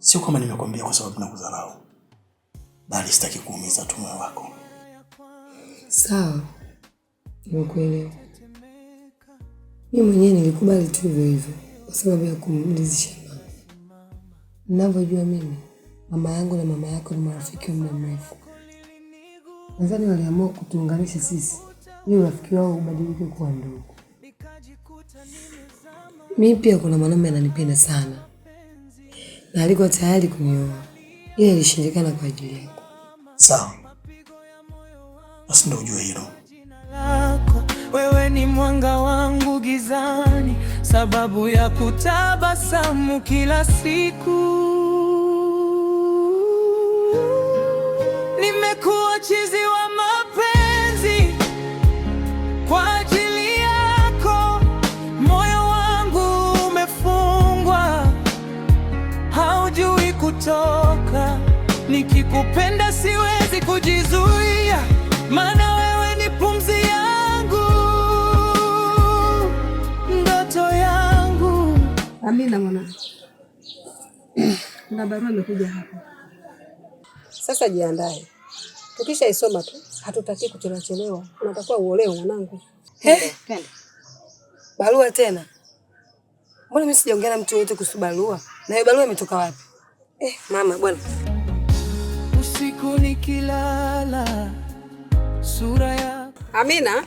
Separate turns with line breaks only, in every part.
Sio kama nimekwambia kwa sababu nakudharau, bali sitaki kuumiza tu moyo wako.
Sawa, nimekuelewa. Mimi mwenyewe nilikubali tu hivyo kwa sababu ya kumridhisha mama. Ninavyojua mimi, mama yangu na mama yako ni marafiki wa muda mrefu. Nadhani waliamua kutuunganisha sisi ili urafiki wao ubadilike kuwa ndugu. Mimi pia kuna mwanaume ananipenda sana na alikuwa tayari kunioa, ila ilishindikana kwa ajili yako.
Sawa, basi ndio ujue hilo.
Wewe ni mwanga wangu gizani, sababu ya kutabasamu kila siku. Nimekuwa chizi wa mapenzi kwa ajili yako, moyo wangu umefungwa, haujui kutoka. Nikikupenda siwezi kujizuia, maana wewe ni pumzi yangu, ndoto yangu.
Amina mwana. Na barua imekuja hapa. Sasa jiandae. Tukisha isoma tu, hatutaki kuchelewa. Unatakiwa uolewe mwanangu. Twende. Barua tena? Mbona mimi sijaongea na mtu yote kuhusu barua? Na hiyo barua imetoka wapi? Mama bwana.
Usiku nikilala, sura ya
Amina.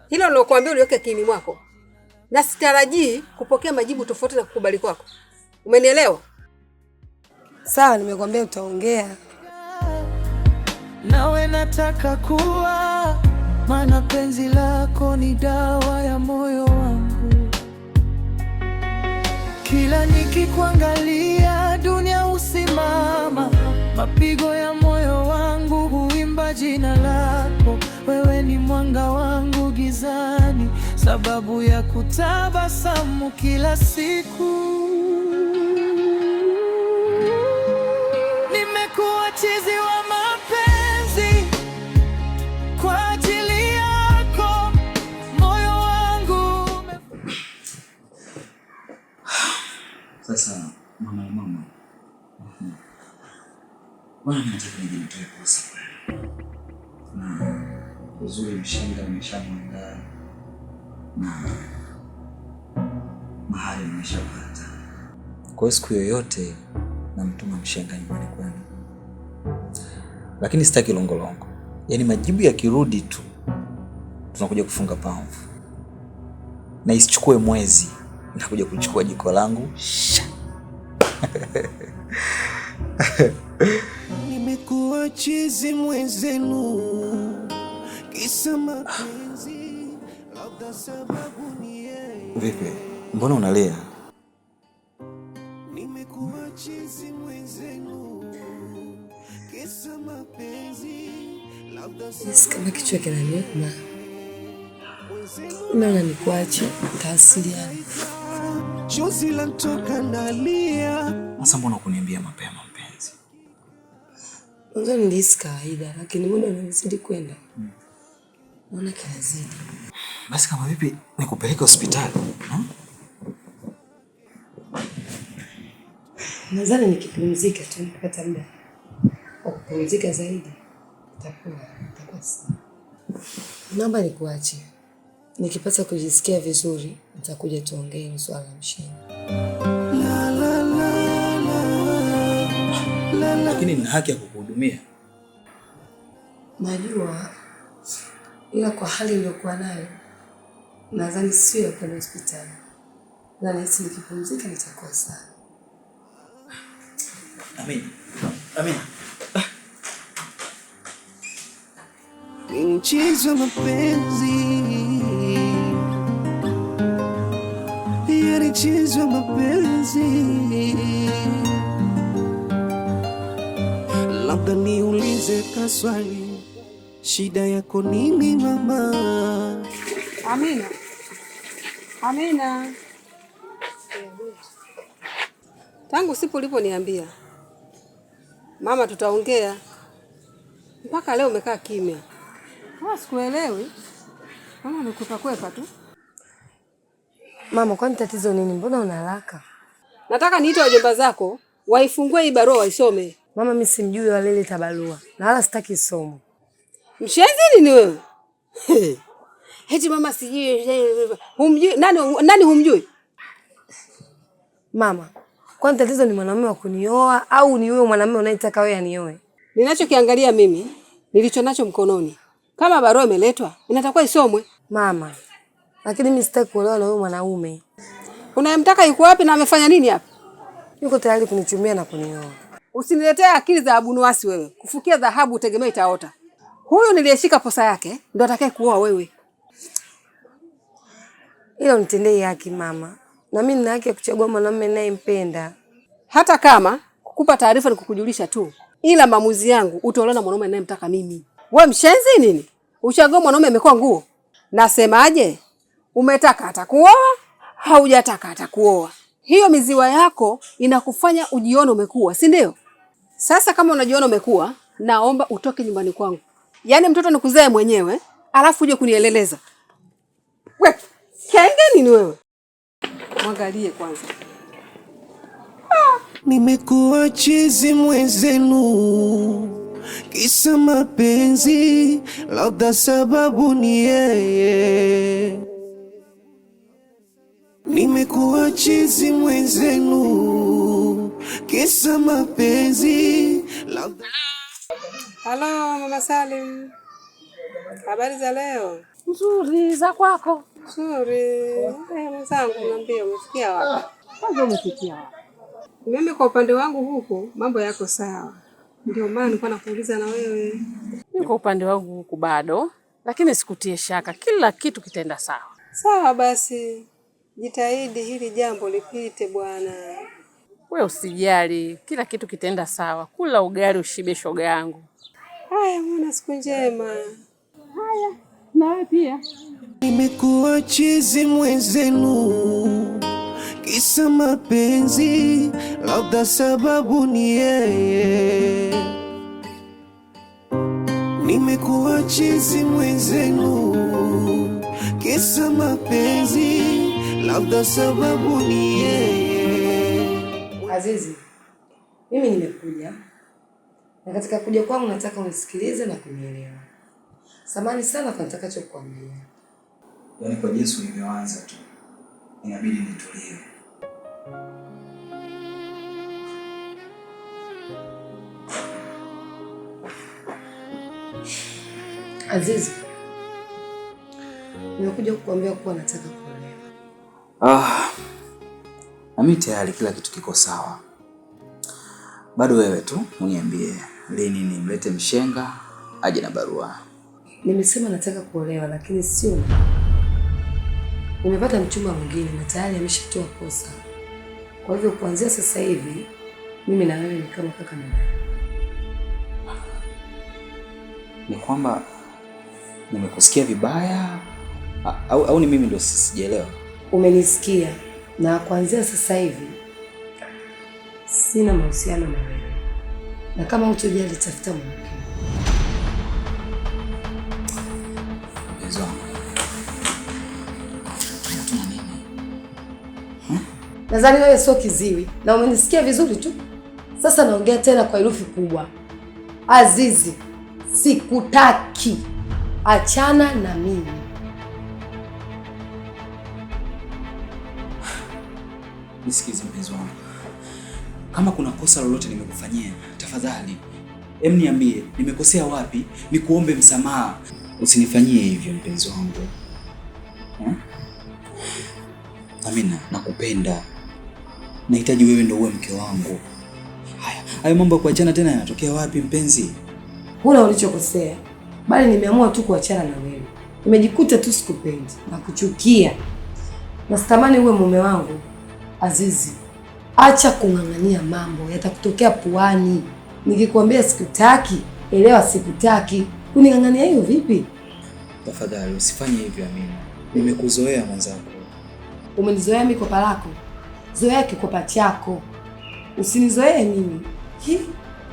Hilo nilokuambia uliweke akilini mwako. Na sitarajii kupokea majibu tofauti na kukubali kwako. Umenielewa? Sawa, nimekwambia utaongea.
Nawe nataka kuwa, maana penzi lako ni dawa ya moyo wangu. Kila nikikuangalia dunia husimama, mapigo ya moyo wangu huimba jina lako. Wewe ni mwanga wangu gizani, sababu ya kutabasamu kila siku. Nimekuwa chizi wa mapenzi kwa ajili yako, moyo wangu
Sasa mama. Bwana nataka nijitoe kwa sababu. Na uzuri mshinda umeshamwanga. Na mahali nimeshapata. Kwa siku yoyote namtuma mshenga nyumbani kwani. Lakini sitaki longolongo. Yaani majibu yakirudi tu tunakuja kufunga pamvu. Na isichukue mwezi nakuja kuchukua jiko langu.
Nimekuwa chizi mwenzenu, kisa mapenzi, labda sababu ni yeye.
Vipi? Mbona unalia?
Nimekuwa chizi mwenzenu, kisa mapenzi, labda
Kama kichwa kinaniuma. Naona nikuache taasiliana.
Chozi lanitoka nalia.
Sasa mbona kuniambia mapema mpenzi?
Mwanzo nilihisi kawaida, lakini muda unazidi kwenda. Naona kinazidi.
Basi kama vipi nikupeleke hospitali?
Nadhani nikipumzika tu nipata muda wa kupumzika zaidi itakuwa sawa. Naomba nikuache. Nikipata kujisikia vizuri nitakuja tuongee swala la mshenga.
Lakini nina haki ya kukuhudumia.
Najua, ila kwa hali niliyokuwa nayo nadhani sio kwenda hospitali. Na nahisi nikipumzika nitakuwa sawa.
Amina.
Mchizi wa mapenzi, yani mchizi wa mapenzi. Labda niulize kaswali, shida yako nini mama?
Amina. Tangu sipo uliponiambia mama tutaongea, mpaka leo umekaa kimya. Sikuelewi. Mama amekwepa tu. Mama, kwani tatizo nini? Mbona una haraka?
Nataka niite wajomba zako waifungue hii barua waisome.
Mama, mimi simjui walileta barua na wala sitaki somo.
Mshenzi nini wewe? Eti mama sijui humjui nani humjui?
Mama, kwani tatizo ni mwanamume wa kunioa au ni wewe mwanamume unayetaka wewe anioe?
Ninachokiangalia mimi, nilicho nacho mkononi. Kama barua imeletwa, inatakiwa isomwe.
Mama, lakini mimi sitaki kuolewa na wewe mwanaume.
Unayemtaka yuko wapi na amefanya nini hapa?
Yuko tayari kunichumia na kunioa.
Usiniletee akili za abunuwasi wewe. Kufukia dhahabu utegemea itaota. Huyu niliyeshika posa yake ndo atakaye kuoa wewe.
Ila unitendee haki mama. Na mimi nina haki ya kuchagua mwanamume ninayempenda.
Hata kama kukupa taarifa ni kukujulisha tu. Ila maamuzi yangu utaona mwanamume ninayemtaka mimi. Wewe mshenzi nini? Uchague mwanamume amekuwa nguo. Nasemaje? Umetaka atakuoa, haujataka atakuoa. Hiyo miziwa yako inakufanya ujione umekuwa, si ndio? Sasa kama unajiona umekuwa, naomba utoke nyumbani kwangu. Yaani mtoto nikuzae mwenyewe, alafu uje kunieleleza. We, kenge nini wewe? Mwangalie kwanza.
Nimekuwa chizi mwenzenu, kisa mapenzi, labda sababu ni yeye. Nimekuwa chizi mwenzenu, kisa mapenzi, labda...
Halo Mama Salim. Habari za leo?
Nzuri, za kwako?
Nzuri. Mwenzangu niambie umefikia wapi?
Kwanza umefikia wapi?
Mimi kwa upande wangu huku mambo yako sawa. Ndio maana nilikuwa nakuuliza na wewe.
Mimi kwa upande wangu huku bado, lakini sikutie shaka, kila kitu kitaenda sawa.
Sawa basi. Jitahidi hili jambo lipite bwana.
Wewe usijali, kila kitu kitaenda sawa. Kula ugali ushibe shoga yangu.
Haya, mwana siku njema.
Haya, nawe pia.
Nimekuwa chizi mwenzenu, kisa mapenzi, labda sababu ni yeye. Nimekuwa chizi mwenzenu, kisa mapenzi, labda sababu ni yeye.
Azizi, mimi nimekuja. Na katika kuja kwangu nataka unisikilize na kunielewa. Samahani sana kwa nitakachokuambia.
Yaani kwa jinsi ulivyoanza tu, inabidi nitulie.
Azizi, nimekuja kukuambia kuwa nataka kuolewa.
Na mimi tayari kila kitu kiko sawa. Bado wewe tu uniambie lini nimlete mshenga aje na barua.
Nimesema nataka kuolewa lakini sio. Nimepata mchumba mwingine na tayari ameshatoa posa. Kwa hivyo kuanzia sasa hivi mimi na wewe ni kama kaka na dada.
Ni kwamba nimekusikia vibaya au ni mimi ndio sijaelewa?
Umenisikia, na kuanzia sasa hivi sina mahusiano na wewe. Na kama utojali tafuta mwingine.
Mpenzi wangu. Unatuma nini?
Nadhani wewe sio kiziwi na umenisikia vizuri tu. Sasa naongea tena kwa herufi kubwa. Azizi, sikutaki. Achana na mimi.
Nisikize mpenzi wangu. Kama kuna kosa lolote nimekufanyia, tafadhali niambie, nimekosea wapi? Nikuombe msamaha. Usinifanyie hivyo mpenzi wangu. Amina, nakupenda. Nahitaji wewe ndio uwe mke wangu. Hayo mambo ya kuachana tena yanatokea wapi mpenzi?
Huna ulichokosea. Bali nimeamua tu kuachana na wewe. Nimejikuta tu sikupendi na kuchukia. Na sitamani uwe mume wangu. Azizi, acha kung'ang'ania mambo yatakutokea puani. Nikikwambia sikutaki, elewa sikutaki. Uning'ang'ania hiyo vipi?
Tafadhali usifanye hivyo Amina. Nimekuzoea mwenzako.
Umenizoea mimi kopa lako. Zoea kikopa chako. Usinizoee mimi.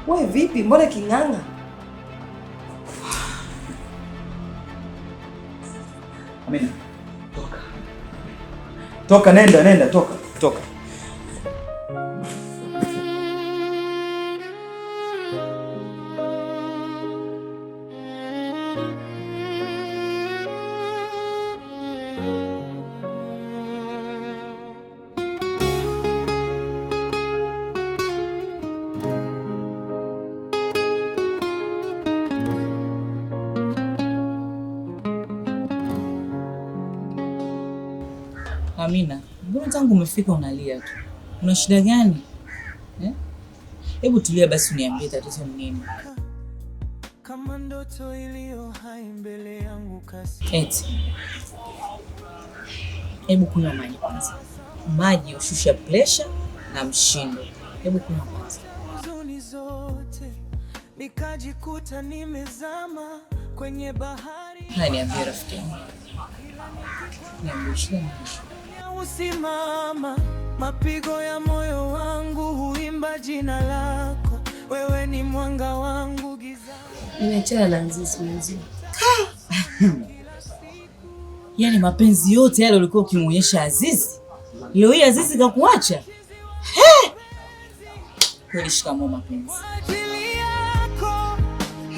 Wewe vipi? Mbona king'ang'a?
Amina, toka. Toka, nenda, toka.
Amina, mbona tangu umefika unalia tu? Una shida gani? Hebu tulia basi uniambie tatizo ni nini?
Kama ndoto iliyo hai mbele yangu kasi.
Eti. Hebu kunywa maji kwanza. Maji ushusha pressure na mshindo. Hebu kunywa kwanza.
Huzuni zote nikajikuta nimezama kwenye bahari.
Haya, niambie rafiki yangu. Niambie shida.
Usimama, mapigo ya moyo wangu huimba jina lako. Wewe ni mwanga wangu giza.
Nimeachana na Azizi mwenzi.
Yaani mapenzi yote yale ulikuwa ukimuonyesha Azizi, leo hii Azizi kakuacha? Kweli shikamoo mapenzi.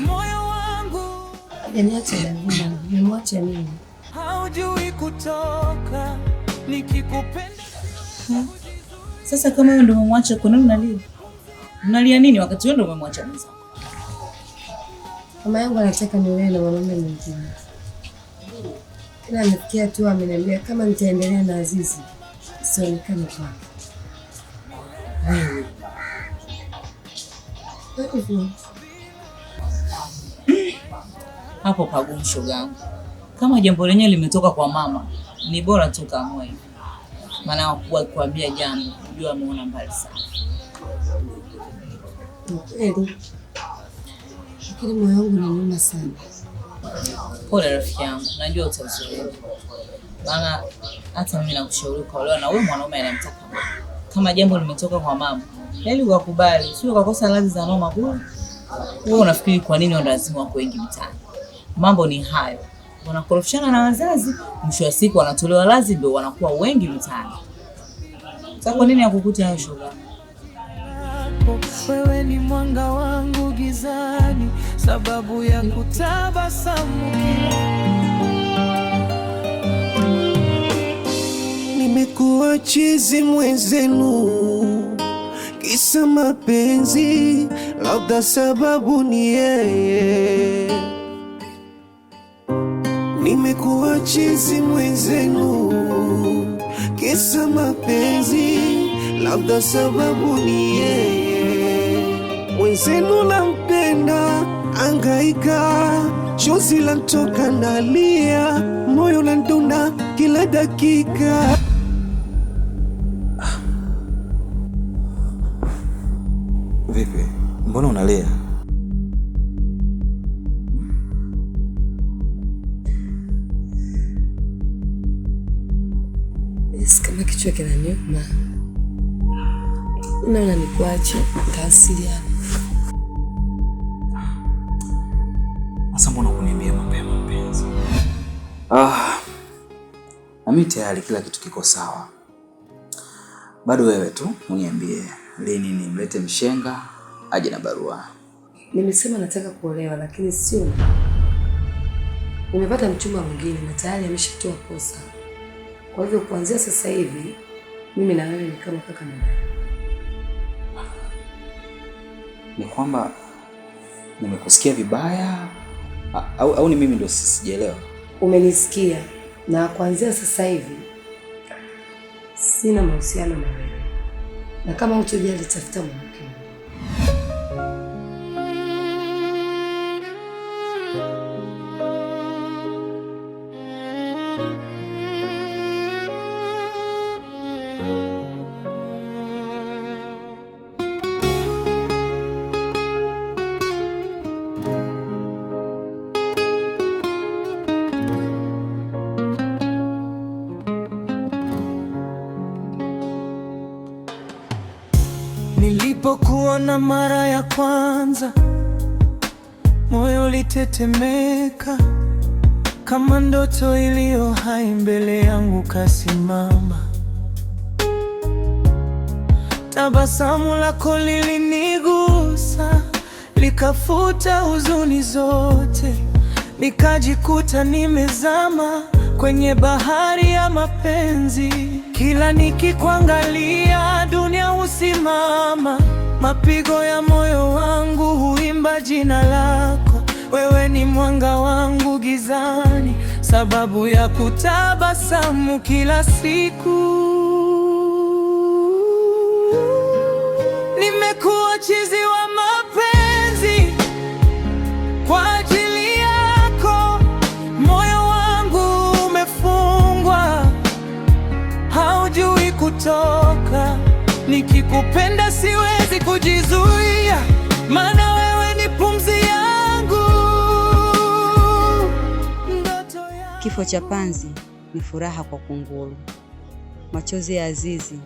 Moyo wangu
Niache na mimi, nimemwacha mimi.
haujui kutoka nikikupenda.
Sasa kama wewe ndio umemwacha, kwa nini unalia? Unalia nini wakati wewe ndio umemwacha mwenzako?
Mama yangu anataka niolewe na mwanaume mwingine. Tena amefikia tu ameniambia kama nitaendelea na Azizi sionekane kwake.
Hapo pagumu shogangu. Kama jambo lenyewe limetoka kwa mama, ni bora tu kaamua hivi. Maana wakubwa kuambia jambo, unajua ameona mbali sana.
Kweli. Lakini moyo wangu unaniuma sana.
Pole rafiki yangu, najua utazoea. Maana hata mimi nakushauri kuolewa na wewe mwanaume anayemtaka mama. Kama jambo limetoka kwa mama, heli ukakubali, sio ukakosa radhi za mama bure. Wewe unafikiri kwa nini wanalazimu wako wengi mtaani? Mambo ni hayo. Wanakorofishana na wazazi, mwisho wa siku wanatolewa radhi ndio wanakuwa wengi mtaani. Sasa kwa nini hakukuta hayo shoga?
Wewe ni mwanga wangu gizani, sababu ya kutabasamu kila. Nimekuwa chizi mwenzenu, kisa mapenzi, labda sababu ni yeye. Nimekuwa chizi mwenzenu, kisa mapenzi, labda sababu ni yeye. Mwenzenu nampenda, angaika, chozi lanitoka nalia, moyo unadunda kila dakika.
Vipi? Mbona unalia?
Kama kichwa kinaniuma. Naona nikuache taasiliana.
Sasa mbona kuniambia mapema mpenzi? Na mimi tayari kila kitu kiko sawa. Bado wewe tu uniambie lini nimlete mshenga aje na barua.
Nimesema nataka kuolewa lakini sio. Nimepata mchumba mwingine na tayari ameshatoa posa. Kwa hivyo kuanzia sasa hivi mimi na wewe ni kama kaka na dada.
Ni kwamba nimekusikia vibaya au ni mimi ndio sijaelewa?
Umenisikia, na kuanzia sasa hivi sina mahusiano na wewe. Na kama utojali tafuta mwanamke.
Nilipokuona mara ya kwanza, moyo ulitetemeka, kama ndoto iliyo hai mbele yangu kasimama. Tabasamu lako lilinigusa, likafuta huzuni zote, nikajikuta nimezama kwenye bahari ya mapenzi. Kila nikikuangalia dunia husimama, mapigo ya moyo wangu huimba jina lako. Wewe ni mwanga wangu gizani, sababu ya kutabasamu kila siku. Nimekuwa chizi wa mapenzi kwa ajili yako, moyo wangu umefungwa, haujui kutoka. Nikikupenda siwezi kujizuia, maana wewe ni pumzi yangu.
Kifo cha panzi ni furaha kwa kunguru, machozi ya Azizi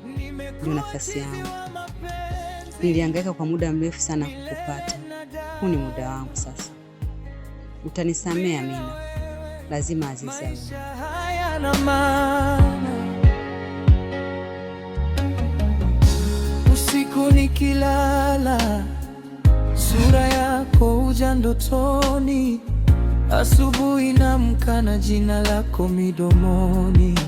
ndio nafasi yangu. Nilihangaika kwa muda mrefu sana kukupata, huu ni muda wangu sasa. Utanisamea Amina, lazima Azizi awe.
Usiku nikilala, sura yako huja ndotoni, asubuhi naamka na jina lako midomoni.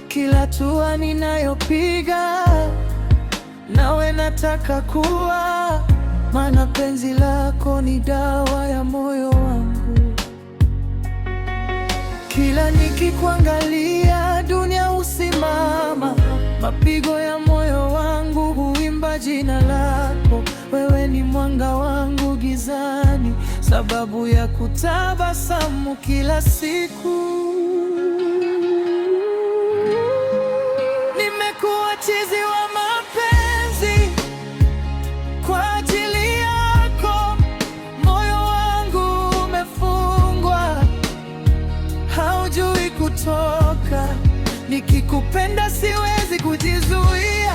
Kila hatua ninayopiga nawe nataka kuwa, maana penzi lako ni dawa ya moyo wangu. Kila nikikuangalia dunia husimama, mapigo ya moyo wangu huimba jina lako. Wewe ni mwanga wangu gizani, sababu ya kutabasamu kila siku. Nimekuwa chizi wa mapenzi kwa ajili yako, moyo wangu umefungwa, haujui kutoka. Nikikupenda siwezi kujizuia,